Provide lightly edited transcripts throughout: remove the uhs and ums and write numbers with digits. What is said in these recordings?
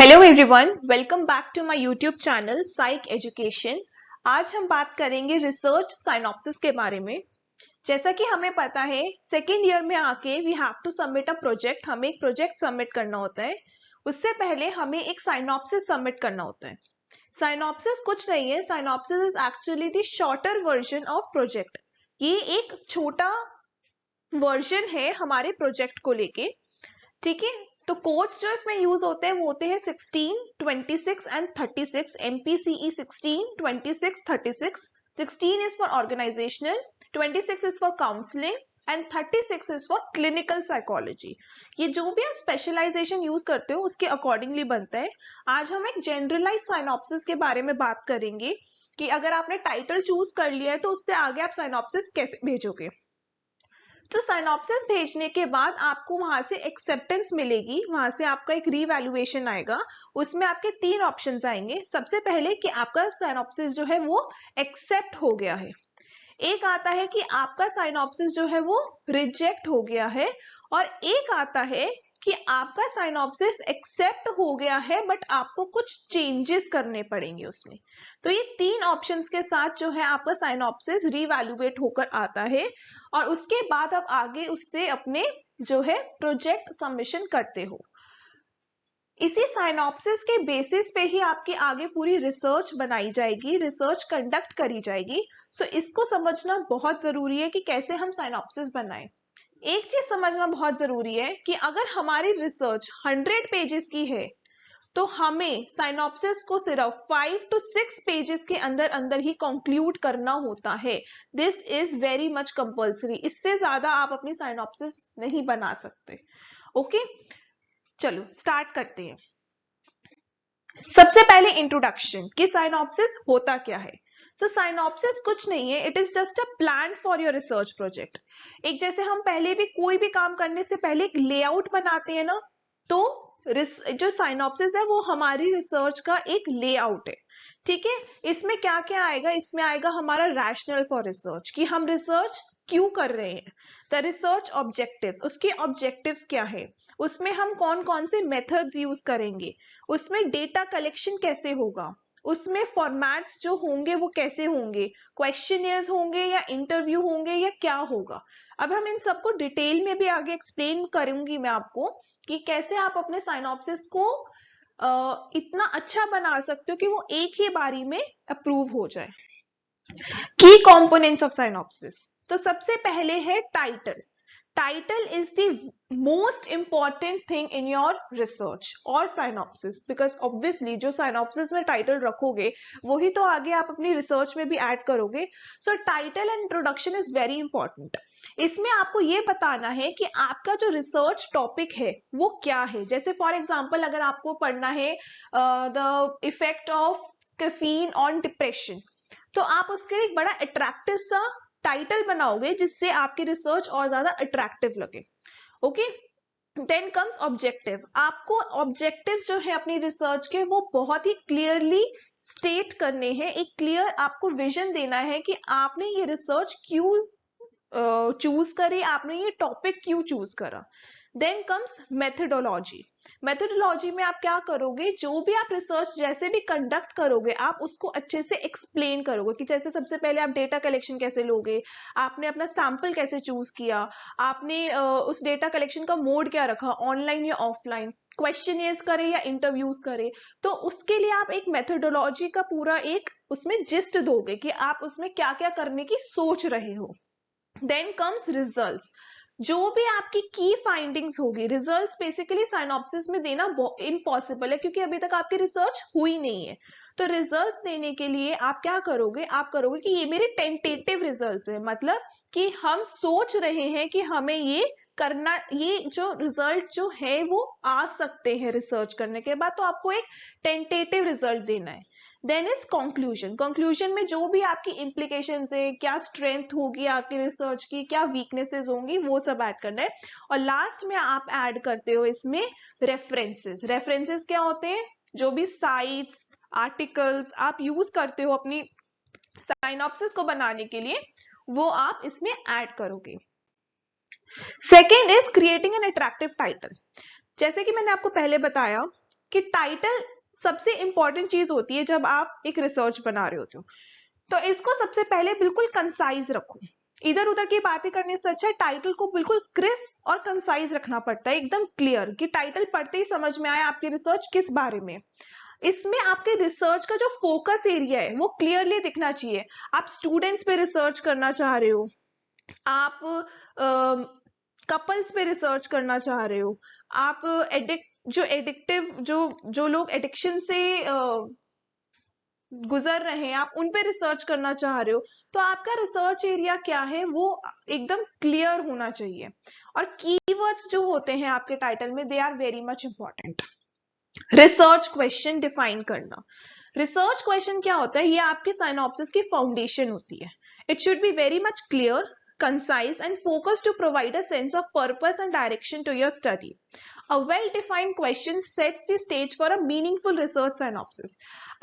Hello everyone, welcome back to my YouTube channel psych education. आज हम बात करेंगे रिसर्च साइनॉप्सिस के बारे में। जैसा कि हमें पता है, सेकेंड ईयर में आके we have to submit a project. हमें एक प्रोजेक्ट सबमिट करना होता है। उससे पहले हमें एक साइनॉप्सिस सबमिट करना होता है। साइनॉप्सिस कुछ नहीं है, synopsis is actually the shorter version of project. ये एक छोटा वर्जन है हमारे प्रोजेक्ट को लेके। ठीक है, तो कोड्स जो इसमें यूज होते हैं वो होते हैं 16, 26 and 36। MPCE 16, 26, 36। 16 is for organizational, 26 is for counselling and 36 is for clinical psychology. ये जो भी आप स्पेशलाइजेशन यूज करते हो उसके अकॉर्डिंगली बनता है। आज हम एक जनरलाइज साइनॉप्सिस के बारे में बात करेंगे कि अगर आपने टाइटल चूज कर लिया है तो उससे आगे आप साइनॉप्सिस कैसे भेजोगे। तो साइनॉप्सिस भेजने के बाद आपको वहां से एक्सेप्टेंस मिलेगी, वहां से आपका एक रीवैल्यूएशन आएगा। उसमें आपके 3 ऑप्शंस आएंगे। सबसे पहले कि आपका साइनॉप्सिस जो है वो एक्सेप्ट हो गया है। एक आता है कि आपका साइनॉप्सिस जो है वो रिजेक्ट हो गया है। और एक आता है कि आपका साइनॉप्सिस एक्सेप्ट हो गया है बट आपको कुछ चेंजेस करने पड़ेंगे उसमें। तो ये 3 ऑप्शंस के साथ जो है आपका साइनॉप्सिस रीवैल्यूएट होकर आता है और उसके बाद आप आगे उससे अपने जो है प्रोजेक्ट सबमिशन करते हो। इसी साइनॉप्सिस के बेसिस पे ही आपकी आगे पूरी रिसर्च बनाई जाएगी, रिसर्च कंडक्ट करी जाएगी। सो इसको समझना बहुत जरूरी है कि कैसे हम साइनॉप्सिस बनाएं। एक चीज समझना बहुत जरूरी है कि अगर हमारी रिसर्च 100 पेजेस की है तो हमें साइनॉप्सिस को सिर्फ 5 to 6 पेजेस के अंदर अंदर ही कंक्लूड करना होता है। This is very much compulsory. इससे ज्यादा आप अपनी साइनॉप्सिस नहीं बना सकते। ओके, चलो स्टार्ट करते हैं। सबसे पहले इंट्रोडक्शन कि साइनॉप्सिस होता क्या है। सो साइनॉप्सिस कुछ नहीं है, it is just a plan for your research project. एक जैसे हम पहले भी कोई भी काम करने से पहले एक लेआउट बनाते हैं ना, तो जो साइनॉप्सिस है वो हमारी रिसर्च का एक लेआउट है। ठीक है, इसमें क्या क्या आएगा, इसमें आएगा हमारा रैशनल फॉर रिसर्च कि हम रिसर्च क्यों कर रहे हैं। द रिसर्च ऑब्जेक्टिव्स, उसके ऑब्जेक्टिव्स क्या है, उसमें हम कौन कौन से मेथड्स यूज करेंगे, उसमें डेटा कलेक्शन कैसे होगा, उसमें फॉर्मेट्स जो होंगे वो कैसे होंगे, क्वेश्चनियर्स होंगे या इंटरव्यू होंगे या क्या होगा। अब हम इन सबको डिटेल में भी आगे एक्सप्लेन करूंगी मैं आपको कि कैसे आप अपने साइनॉप्सिस को इतना अच्छा बना सकते हो कि वो एक ही बारी में अप्रूव हो जाए। की कंपोनेंट्स ऑफ साइनॉप्सिस, तो सबसे पहले है title. Title is the most important thing in your research और साइनॉप्सिस, बिकॉज ऑब्वियसली जो साइनॉप्सिस में टाइटल रखोगे वही तो आगे आप अपनी रिसर्च में भी ऐड करोगे। सो title and introduction is very important. इसमें आपको ये बताना है कि आपका जो रिसर्च टॉपिक है वो क्या है। जैसे फॉर एग्जाम्पल अगर आपको पढ़ना है the effect of caffeine on depression, तो आप उसके लिए एक बड़ा अट्रैक्टिव सा टाइटल बनाओगे जिससे आपकी रिसर्च और ज्यादा अट्रैक्टिव लगे। Okay, then comes objective. आपको ऑब्जेक्टिव जो है अपनी रिसर्च के वो बहुत ही क्लियरली स्टेट करने हैं। एक क्लियर आपको विजन देना है कि आपने ये रिसर्च क्यों चूज करी, आपने ये टॉपिक क्यों चूज करा। Then comes methodology. मेथडोलॉजी में आप क्या करोगे, जो भी आप रिसर्च जैसे भी कंडक्ट करोगे आप उसको अच्छे से एक्सप्लेन करोगे कि जैसे सबसे पहले आप डेटा कलेक्शन कैसे लोगे, आपने अपना सैंपल कैसे चूज किया, आपने उस डेटा कलेक्शन का मोड क्या रखा, ऑनलाइन या ऑफलाइन, क्वेश्चनियर्स करे या इंटरव्यूज करे। तो उसके लिए आप एक मेथडोलॉजी का पूरा एक उसमें जिस्ट दोगे कि आप उसमें क्या क्या करने की सोच रहे हो। Then comes results. जो भी आपकी की फाइंडिंग्स होगी, रिजल्ट्स बेसिकली साइनॉप्सिस में देना इम्पॉसिबल है क्योंकि अभी तक आपकी रिसर्च हुई नहीं है। तो रिजल्ट्स देने के लिए आप क्या करोगे, आप करोगे कि ये मेरे टेंटेटिव रिजल्ट्स है, मतलब कि हम सोच रहे हैं कि हमें ये करना, ये जो रिजल्ट जो है वो आ सकते हैं रिसर्च करने के बाद, तो आपको एक टेंटेटिव रिजल्ट देना है। Then is conclusion. कंक्लूजन में जो भी आपकी इंप्लीकेशन है, क्या स्ट्रेंथ होगी आपकी रिसर्च की, क्या वीकनेसेस होंगी, वो सब ऐड करना है। और लास्ट में आप ऐड करते हो इसमें रेफरेंसेस। रेफरेंसेस क्या होते हैं, जो भी साइट्स आर्टिकल्स आप यूज करते हो अपनी साइनॉप्सिस को बनाने के लिए, वो आप इसमें ऐड करोगे। Second is creating an attractive title. जैसे कि मैंने आपको पहले बताया कि टाइटल सबसे इंपॉर्टेंट चीज होती है जब आप एक रिसर्च बना रहे होते हो। तो इसको सबसे पहले बिल्कुल कंसाइज रखो। इधर उधर की बातें करने से अच्छा है टाइटल को बिल्कुल क्रिस्प और कंसाइज रखना पड़ता है, एकदम क्लियर, कि टाइटल पढ़ते ही समझ में आए आपकी रिसर्च किस बारे में। इसमें आपके रिसर्च का जो फोकस एरिया है वो क्लियरली दिखना चाहिए। आप स्टूडेंट्स पे रिसर्च करना चाह रहे हो, आप कपल्स पे रिसर्च करना चाह रहे हो, आप एडिक्टिव जो लोग एडिक्शन से गुजर रहे हैं, आप उन पे रिसर्च करना चाह रहे हो, तो आपका रिसर्च एरिया क्या है वो एकदम क्लियर होना चाहिए। और कीवर्ड्स जो होते हैं आपके टाइटल में, they are very much important. Research question define करना। रिसर्च क्वेश्चन क्या होता है? ये आपके साइनॉप्सिस की फाउंडेशन होती है। It should be very much clear, concise and focused to provide a sense of purpose and direction to your study. A well-defined question sets the stage for a meaningful research synopsis.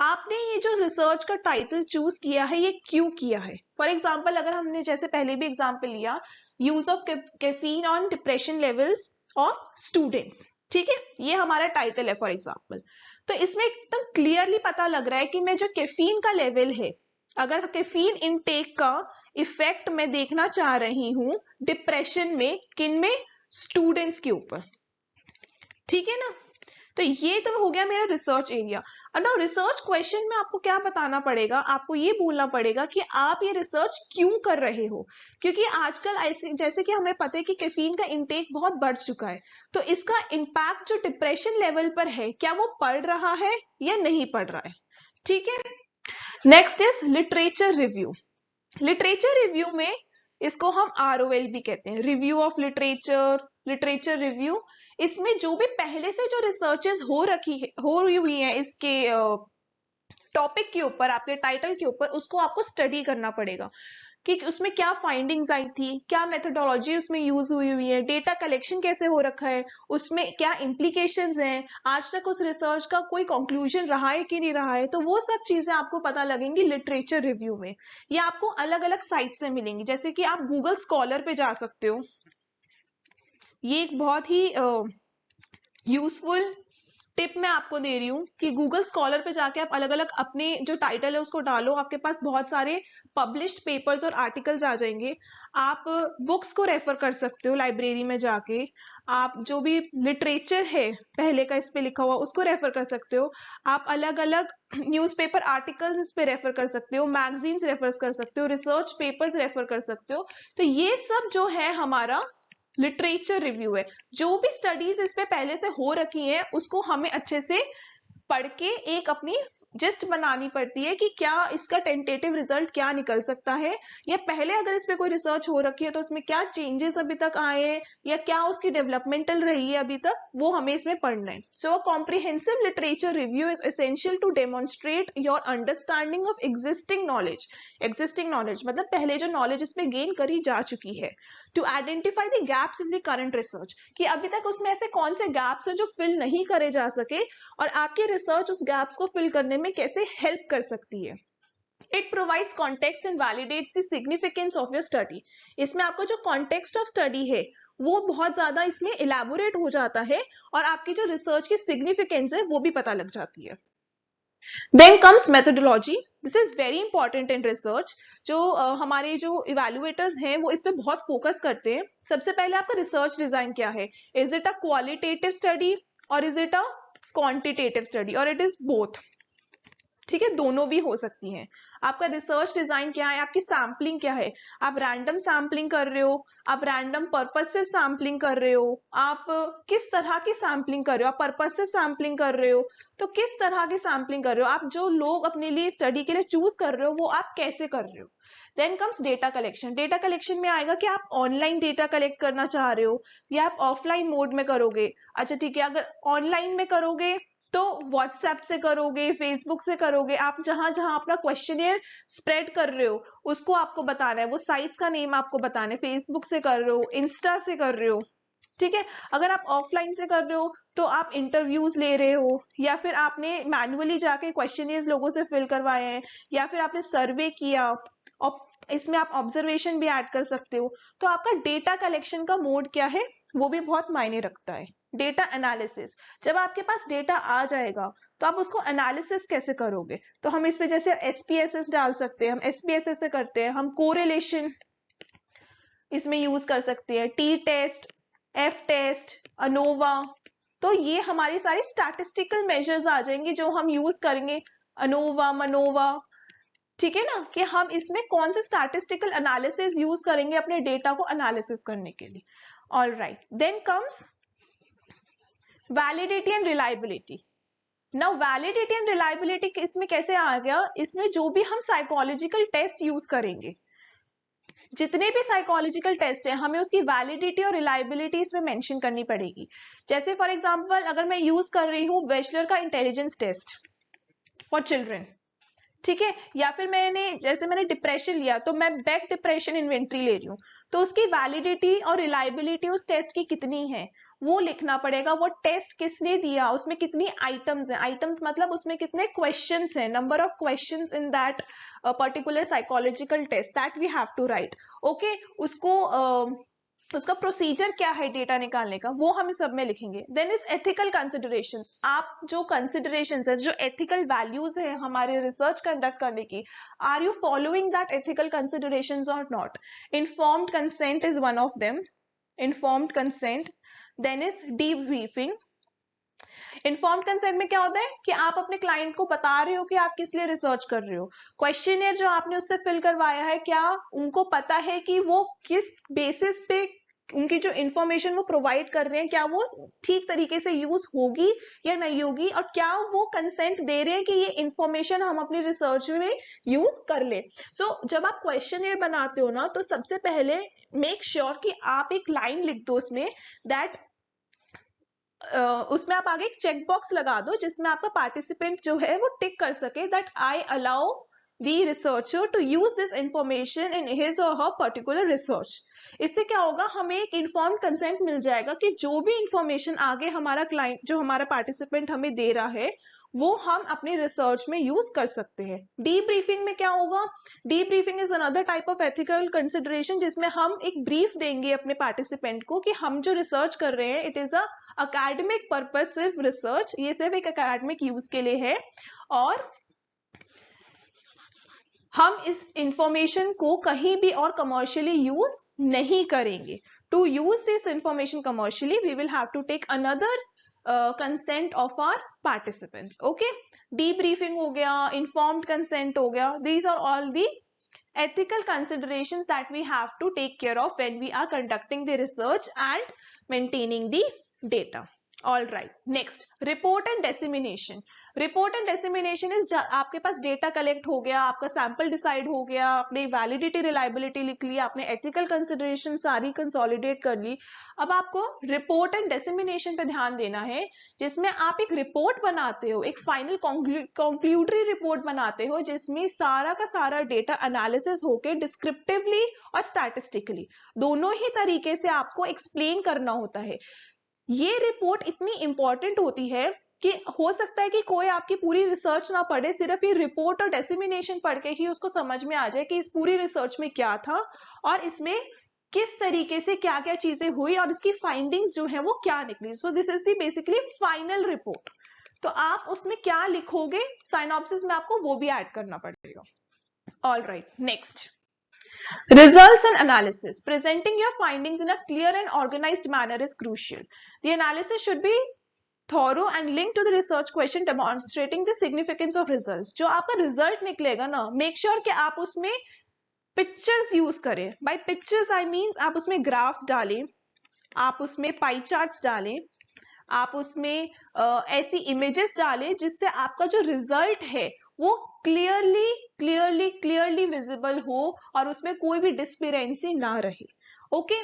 आपने ये जो research का title choose किया है ये क्यों किया है? फॉर एग्जाम्पल, अगर हमने जैसे पहले भी एग्जाम्पल लिया, use of caffeine on depression levels of students, ठीक है, ये हमारा टाइटल है फॉर एग्जाम्पल। तो इसमें एकदम क्लियरली पता लग रहा है कि मैं जो कैफीन का लेवल है, अगर कैफीन इनटेक का इफेक्ट मैं देखना चाह रही हूं डिप्रेशन में, किन में? स्टूडेंट्स के ऊपर, ठीक है ना। तो ये तो हो गया मेरा रिसर्च एरिया। अब ना रिसर्च क्वेश्चन में आपको क्या बताना पड़ेगा? आपको ये बोलना पड़ेगा कि आप ये रिसर्च क्यों कर रहे हो, क्योंकि आजकल ऐसे जैसे कि हमें पता है कि कैफीन का इंटेक बहुत बढ़ चुका है, तो इसका इम्पैक्ट जो डिप्रेशन लेवल पर है, क्या वो पड़ रहा है या नहीं पड़ रहा है, ठीक है। Next is literature review. Literature review में इसको हम ROL भी कहते हैं, review of literature, literature review. इसमें जो भी पहले से जो रिसर्चेस हो रही हुई है इसके टॉपिक के ऊपर, आपके टाइटल के ऊपर, उसको आपको स्टडी करना पड़ेगा कि उसमें क्या फाइंडिंग्स आई थी, क्या मेथोडोलॉजी उसमें यूज हुई है, डेटा कलेक्शन कैसे हो रखा है, उसमें क्या इम्प्लीकेशंस हैं, आज तक उस रिसर्च का कोई कंक्लूजन रहा है कि नहीं रहा है। तो वो सब चीजें आपको पता लगेंगी लिटरेचर रिव्यू में। ये आपको अलग अलग साइट से मिलेंगी, जैसे कि आप गूगल स्कॉलर पे जा सकते हो। ये एक बहुत ही यूजफुल टिप मैं आपको दे रही हूँ कि गूगल स्कॉलर पे जाके आप अलग अलग अपने जो टाइटल है उसको डालो, आपके पास बहुत सारे पब्लिश्ड पेपर्स और आर्टिकल्स आ जाएंगे। आप बुक्स को रेफर कर सकते हो लाइब्रेरी में जाके, आप जो भी लिटरेचर है पहले का इस पे लिखा हुआ उसको रेफर कर सकते हो, आप अलग अलग न्यूज़पेपर आर्टिकल्स इस पे रेफर कर सकते हो, मैगजीन्स रेफर कर सकते हो, रिसर्च पेपर्स रेफर कर सकते हो। तो ये सब जो है हमारा लिटरेचर रिव्यू है। जो भी स्टडीज इस पे पहले से हो रखी है उसको हमें अच्छे से पढ़ के एक अपनी जिस्ट बनानी पड़ती है कि क्या इसका टेंटेटिव रिजल्ट क्या निकल सकता है, या पहले अगर इस पे कोई रिसर्च हो रखी है तो उसमें क्या चेंजेस अभी तक आए हैं या क्या उसकी डेवलपमेंटल रही है अभी तक, वो हमें इसमें पढ़ना है। So a comprehensive literature review is essential to demonstrate your understanding of existing knowledge. Existing knowledge मतलब पहले जो नॉलेज इसमें गेन करी जा चुकी है, to identify the gaps in the current research, कि अभी तक उसमें ऐसे कौन से गैप्स हैं जो फिल नहीं करे जा सके और आपकी रिसर्च उस गैप्स को फिल करने में कैसे हेल्प कर सकती है। It provides context and validates the significance of your study. इसमें आपको जो कॉन्टेक्स्ट ऑफ स्टडी है वो बहुत ज्यादा इसमें इलैबोरेट हो जाता है और आपकी जो रिसर्च की सिग्निफिकेंस है वो भी पता लग जाती है। Then comes methodology. This is very important in research. जो हमारे जो इवेल्युएटर्स हैं वो इस पे बहुत फोकस करते हैं। सबसे पहले आपका रिसर्च डिजाइन क्या है? Is it a qualitative study or is it a quantitative study, or it is both, ठीक है, दोनों भी हो सकती हैं। आपका रिसर्च डिजाइन क्या है, आपकी सैम्पलिंग क्या है, आप रैंडम सैम्पलिंग कर रहे हो, आप रैंडम पर्पसिव सैम्पलिंग कर रहे हो, आप किस तरह की सैम्पलिंग कर रहे हो, आप पर्पसिव सैम्पलिंग कर रहे हो तो किस तरह की सैम्पलिंग कर रहे हो, आप जो लोग अपने लिए स्टडी के लिए चूज कर रहे हो वो आप कैसे कर रहे हो। Then comes data collection. Data collection में आएगा कि आप ऑनलाइन डेटा कलेक्ट करना चाह रहे हो या आप ऑफलाइन मोड में करोगे। अच्छा ठीक है, अगर ऑनलाइन में करोगे तो व्हाट्सएप से करोगे, फेसबुक से करोगे, आप जहां जहां अपना क्वेश्चनियर स्प्रेड कर रहे हो उसको आपको बताना है, वो साइट्स का नेम आपको बताना है, फेसबुक से कर रहे हो, इंस्टा से कर रहे हो, ठीक है। अगर आप ऑफलाइन से कर रहे हो तो आप इंटरव्यूज ले रहे हो या फिर आपने मैन्युअली जाके क्वेश्चनियर्स लोगों से फिल करवाए हैं या फिर आपने सर्वे किया और इसमें आप ऑब्जर्वेशन भी ऐड कर सकते हो। तो आपका डेटा कलेक्शन का मोड क्या है वो भी बहुत मायने रखता है। डेटा एनालिसिस, जब आपके पास डेटा आ जाएगा तो आप उसको एनालिसिस कैसे करोगे? तो हम इसमें जैसे SPSS डाल सकते हैं, हम SPSS से करते हैं, हम कोरिलेशन इसमें यूज कर सकते हैं, t test, F test, ANOVA. तो ये हमारी सारी स्टैटिस्टिकल मेजर्स आ जाएंगे जो हम यूज करेंगे, अनोवा, मनोवा, ठीक है ना, कि हम इसमें कौन से स्टैटिस्टिकल एनालिसिस यूज करेंगे अपने डेटा को एनालिसिस करने के लिए। All right, then comes validity and reliability. Now validity and reliability इसमें कैसे आ गया? इसमें जो भी हम साइकोलॉजिकल टेस्ट यूज करेंगे, जितने भी साइकोलॉजिकल टेस्ट है, हमें उसकी वैलिडिटी और रिलायबिलिटी इसमें मेंशन करनी पड़ेगी। जैसे फॉर एग्जांपल अगर मैं यूज कर रही हूँ वेशलर का इंटेलिजेंस टेस्ट फॉर चिल्ड्रन, ठीक है, या फिर मैंने डिप्रेशन लिया तो मैं बैक डिप्रेशन इन्वेंट्री ले रही हूँ, तो उसकी वैलिडिटी और रिलायबिलिटी उस टेस्ट की कितनी है वो लिखना पड़ेगा। वो टेस्ट किसने दिया, उसमें कितनी आइटम्स हैं, आइटम्स मतलब उसमें कितने क्वेश्चंस हैं, number of questions in that particular psychological test that we have to write. Okay, उसका प्रोसीजर क्या है डेटा निकालने का, वो हम इस सब में लिखेंगे। देन इज एथिकल कंसिडरेशंस, आप जो कंसिडरेशंस है, जो एथिकल वैल्यूज है हमारे रिसर्च कंडक्ट करने की, are you following that ethical considerations or not. Informed consent is one of them, informed consent. Then is debriefing. Informed consent में क्या होता है कि आप अपने क्लाइंट को बता रहे हो कि आप किस लिए रिसर्च कर रहे हो। क्वेश्चनियर जो आपने उससे फिल करवाया है, क्या उनको पता है कि वो किस बेसिस पे उनकी जो इंफॉर्मेशन वो प्रोवाइड कर रहे हैं, क्या वो ठीक तरीके से यूज होगी या नहीं होगी, और क्या वो कंसेंट दे रहे हैं कि ये इंफॉर्मेशन हम अपनी रिसर्च में यूज कर ले। सो जब आप क्वेश्चनियर बनाते हो ना, तो सबसे पहले मेक श्योर कि आप एक लाइन लिख दो उसमें दैट उसमें आप आगे एक चेक बॉक्स लगा दो जिसमें आपका पार्टिसिपेंट जो है वो टिक कर सके that I allow the researcher to use this information in his or her particular research. इससे क्या होगा, हमें एक इन्फॉर्म्ड कंसेंट मिल जाएगा कि जो भी इंफॉर्मेशन आगे हमारा क्लाइंट, जो हमारा पार्टिसिपेंट हमें दे रहा है, वो हम अपनी रिसर्च में यूज कर सकते हैं। डीब्रीफिंग में क्या होगा, debriefing is another type of ethical consideration जिसमें हम एक ब्रीफ देंगे अपने पार्टिसिपेंट को कि हम जो रिसर्च कर रहे हैं it is a academic purpose, सिर्फ रिसर्च, ये सिर्फ एक अकेडमिक यूज के लिए है, और हम इस इंफॉर्मेशन को कहीं भी और कमर्शियली यूज नहीं करेंगे। To use this information commercially we will have to take another consent of our participants. Okay, debriefing हो गया, इन्फॉर्म्ड कंसेंट हो गया, these are all the ethical considerations that we have to take care of when we are conducting the research and maintaining the data. All right, next report and dissemination. Report and dissemination is आपके पास data collect हो गया, आपका sample decide हो गया, आपने validity reliability लिख ली, आपने ethical consideration सारी कंसोलिडेट कर ली। अब आपको रिपोर्ट एंड डिसेमिनेशन पे ध्यान देना है, जिसमें आप एक रिपोर्ट बनाते हो, एक फाइनल कंक्लूडरी रिपोर्ट बनाते हो जिसमें सारा का सारा डेटा एनालिसिस होके डिस्क्रिप्टिवली और स्टैटिस्टिकली दोनों ही तरीके से आपको एक्सप्लेन करना होता है। ये रिपोर्ट इतनी इंपॉर्टेंट होती है कि हो सकता है कि कोई आपकी पूरी रिसर्च ना पढ़े, सिर्फ ये रिपोर्ट और डेसिमिनेशन पढ़ के ही उसको समझ में आ जाए कि इस पूरी रिसर्च में क्या था और इसमें किस तरीके से क्या क्या चीजें हुई और इसकी फाइंडिंग्स जो है वो क्या निकली। So this is the basically final report. तो आप उसमें क्या लिखोगे साइनॉप्सिस में, आपको वो भी ऐड करना पड़ेगा। All right, next results and analysis. Presenting your findings in a clear and organized manner is crucial. The analysis should be thorough and linked to the research question demonstrating the significance of results. जो आपका result निकलेगा ना, make sure कि आप उसमें pictures use करें। By pictures I means आप उसमें graphs डालें, आप उसमें pie charts डालें, आप उसमें ऐसी इमेजेस डालें जिससे आपका जो रिजल्ट है वो क्लियरली विजिबल हो और उसमें कोई भी डिस्पेरेंसी ना रहे। Okay,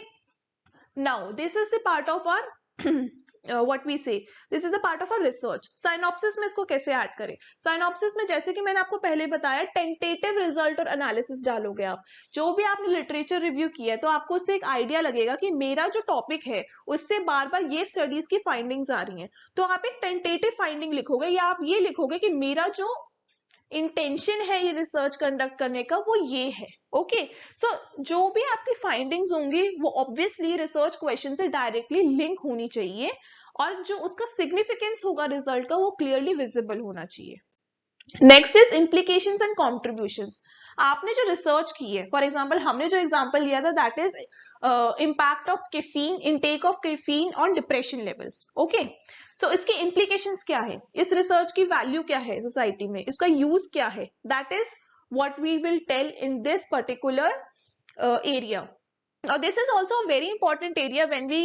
now this is the part of our what we say, this is the part of our research. Synopsis में इसको कैसे ऐड करें? साइनॉप्सिस में जैसे कि मैंने आपको पहले बताया, टेंटेटिव रिजल्ट और एनालिसिस डालोगे आप। जो भी आपने लिटरेचर रिव्यू किया है तो आपको उससे एक आइडिया लगेगा कि मेरा जो टॉपिक है उससे बार बार ये स्टडीज की फाइंडिंग्स आ रही हैं, तो आप एक टेंटेटिव फाइंडिंग लिखोगे या आप ये लिखोगे कि मेरा जो इंटेंशन है ये रिसर्च कंडक्ट करने का वो ये है। ओके, सो जो भी आपकी फाइंडिंग्स होंगी वो ऑब्वियसली रिसर्च क्वेश्चन से डायरेक्टली लिंक होनी चाहिए और जो उसका सिग्निफिकेंस होगा रिजल्ट का वो क्लियरली विजिबल होना चाहिए। Next is implications and contributions. आपने जो रिसर्च की है, फॉर एग्जाम्पल हमने जो एग्जाम्पल लिया था that is impact of caffeine, intake of caffeine on depression levels. Okay, so इसकी implications क्या है, इस रिसर्च की वैल्यू क्या है सोसाइटी में, इसका यूज क्या है, that is what we will tell in this particular area. Now this is also a very important area when we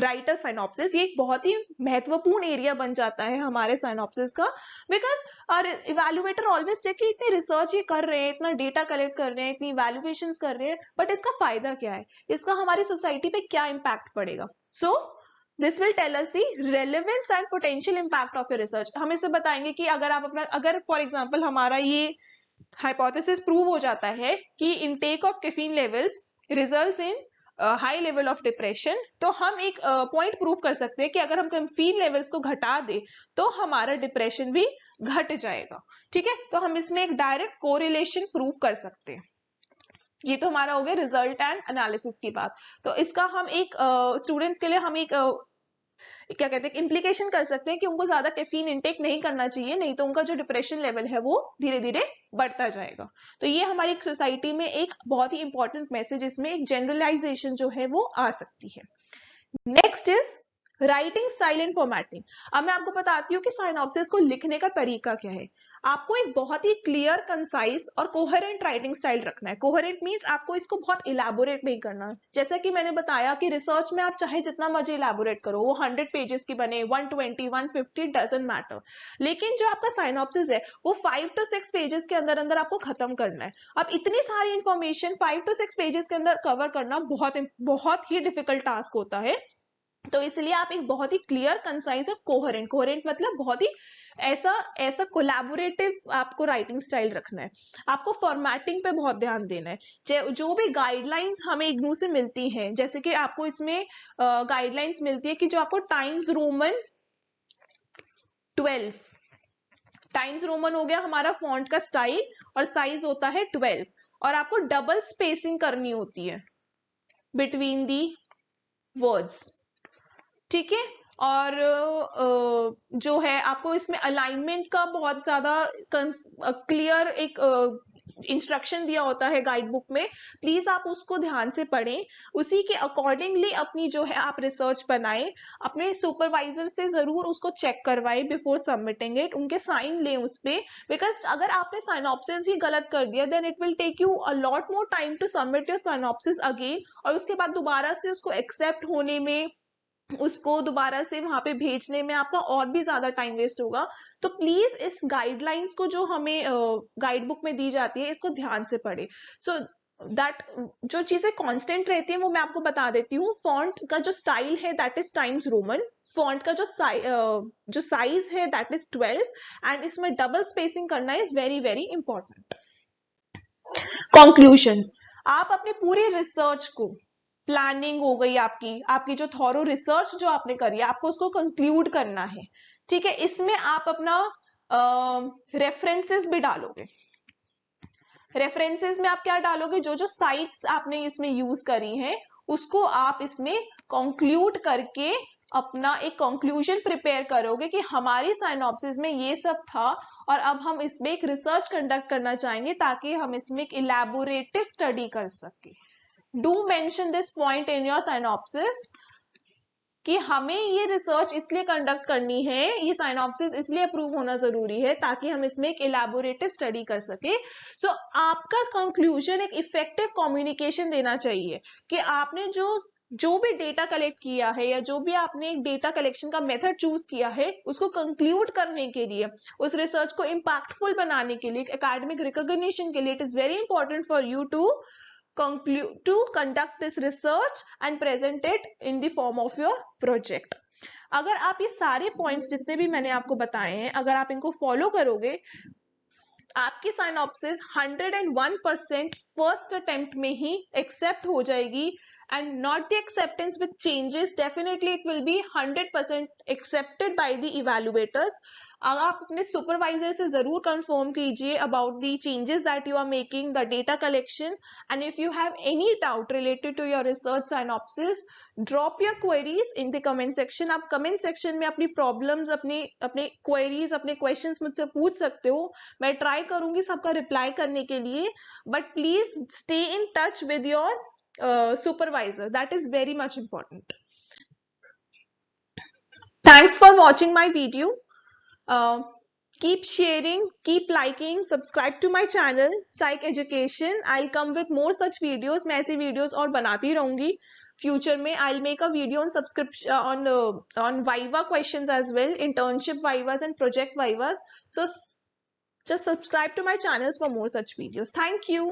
write a synopsis. ये एक बहुत ही महत्वपूर्ण एरिया बन जाता है हमारे synopsis का, because our evaluator always check कि इतनी रिसर्च ये कर रहे हैं, इतना डेटा कलेक्ट कर रहे हैं, इतनी evaluations कर रहे हैं, बट इसका फायदा क्या है, इसका हमारी सोसाइटी पे क्या इम्पैक्ट पड़ेगा. So this will tell us the relevance and potential impact of your research. हम इसे बताएंगे कि अगर आप अपना, अगर फॉर एग्जाम्पल हमारा ये हाइपोथेसिस प्रूव हो जाता है कि intake of caffeine levels results in high level of depression, तो हम एक पॉइंट प्रूव कर सकते हैं कि अगर हम कैफीन लेवल्स को घटा दे तो हमारा डिप्रेशन भी घट जाएगा. ठीक है, तो हम इसमें एक डायरेक्ट कोरिलेशन प्रूव कर सकते हैं. ये तो हमारा हो गया रिजल्ट एंड एनालिसिस की बात. तो इसका हम एक स्टूडेंट्स के लिए हम एक क्या कहते हैं इम्प्लीकेशन कर सकते हैं कि उनको ज्यादा कैफीन इंटेक नहीं करना चाहिए, नहीं तो उनका जो डिप्रेशन लेवल है वो धीरे धीरे बढ़ता जाएगा. तो ये हमारी सोसाइटी में एक बहुत ही इंपॉर्टेंट मैसेज, इसमें एक जनरलाइजेशन जो है वो आ सकती है. Next is writing style and formatting. अब मैं आपको बताती हूँ कि साइनॉप्सिस को लिखने का तरीका क्या है. आपको एक बहुत ही क्लियर, कंसाइज और कोहेरेंट राइटिंग स्टाइल रखना है. कोहेरेंट मींस आपको इसको बहुत इलैबोरेट नहीं करना. जैसा कि मैंने बताया कि रिसर्च में आप चाहे जितना मर्जी इलैबोरेट करो, वो 100 पेजेस की बने, 120, 150, डजंट मैटर, लेकिन जो आपका साइनॉप्सिस है वो 5 to 6 पेजेस के अंदर अंदर आपको खत्म करना है. अब इतनी सारी इंफॉर्मेशन 5 to 6 पेजेस के अंदर कवर करना बहुत ही डिफिकल्ट टास्क होता है. तो इसलिए आप एक बहुत ही क्लियर, कंसाइज और कोहेरेंट मतलब बहुत ही ऐसा कोलैबोरेटिव आपको राइटिंग स्टाइल रखना है. आपको फॉर्मेटिंग पे बहुत ध्यान देना है. जो भी गाइडलाइंस हमें इग्नू से मिलती हैं, जैसे कि आपको इसमें गाइडलाइंस मिलती है कि जो आपको टाइम्स रोमन 12, टाइम्स रोमन हो गया हमारा फॉन्ट का स्टाइल और साइज होता है 12, और आपको डबल स्पेसिंग करनी होती है बिटवीन दी वर्ड्स. ठीक है, और जो है आपको इसमें अलाइनमेंट का बहुत ज्यादा क्लियर एक इंस्ट्रक्शन दिया होता है गाइड बुक में. प्लीज आप उसको ध्यान से पढ़ें, उसी के अकॉर्डिंगली अपनी जो है आप रिसर्च बनाएं. अपने सुपरवाइजर से जरूर उसको चेक करवाएं बिफोर सबमिटिंग इट, उनके साइन लें उस पे, बिकॉज अगर आपने साइनॉप्सिस ही गलत कर दिया then it will take you a lot more time to submit your synopsis again, और उसके बाद दोबारा से उसको एक्सेप्ट होने में, उसको दोबारा से वहां पे भेजने में आपका और भी ज्यादा टाइम वेस्ट होगा. तो प्लीज इस गाइडलाइंस को जो हमें गाइड बुक में दी जाती है इसको ध्यान से पढ़े. सो दैट जो चीजें कांस्टेंट रहती हैं वो मैं आपको बता देती हूँ. फॉन्ट का जो स्टाइल है that is times Roman, font का जो साइज है दैट इज 12, एंड इसमें डबल स्पेसिंग करना is very very important. Conclusion. आप अपने पूरे रिसर्च को, प्लानिंग हो गई आपकी जो थॉरो रिसर्च जो आपने करी है, आपको उसको कंक्लूड करना है. ठीक है, इसमें आप अपना रेफरेंसेस भी डालोगे. रेफरेंसेस में आप क्या डालोगे, जो साइट्स आपने इसमें यूज करी हैं उसको आप इसमें कंक्लूड करके अपना एक कंक्लूजन प्रिपेयर करोगे कि हमारी साइनॉप्सिस में ये सब था और अब हम इसमें एक रिसर्च कंडक्ट करना चाहेंगे ताकि हम इसमें एक इलैबोरेटिव स्टडी कर सके. Do mention this point in your synopsis कि हमें ये रिसर्च इसलिए कंडक्ट करनी है, ये साइनॉप्सिस इसलिए अप्रूव होना जरूरी है ताकि हम इसमें एक इलैबोरेटिव स्टडी कर सके. सो आपका कंक्लूजन एक इफेक्टिव कम्युनिकेशन देना चाहिए कि आपने जो भी डेटा कलेक्ट किया है या जो भी आपने एक डेटा कलेक्शन का मेथड चूज किया है उसको कंक्लूड करने के लिए, उस रिसर्च को इम्पैक्टफुल बनाने के लिए, एकेडमिक रिकॉग्निशन के लिए, it is very important for you to conduct this research and present it in the form of your project. अगर आप ये सारे पॉइंट्स जितने भी मैंने आपको बताए हैं, अगर आप इनको फॉलो करोगे, आपकी साइनॉप्सिस 101% फर्स्ट अटेम्प्ट में ही एक्सेप्ट हो जाएगी. and not the acceptance with changes, definitely it will be 100% accepted by the evaluators. आप अपने सुपरवाइजर से जरूर कंफर्म कीजिए about the changes that you are making, the data collection, and if you have any doubt related to your research synopsis, drop your queries in the comment section. आप comment section में अपनी problems, अपने अपने queries, अपने questions मुझसे पूछ सकते हो। मैं ट्राई करूंगी सबका रिप्लाई करने के लिए, but please stay in touch with your supervisor. That is very much important. Thanks for watching my video. Keep sharing, keep liking, subscribe to my channel Psych Education. I'll come with more such videos. मैं ऐसी videos और बनाती रहूंगी future में. I'll make a video on subscription on Viva questions as well, internship Vivas and project Vivas. So just subscribe to my channels for more such videos. Thank you.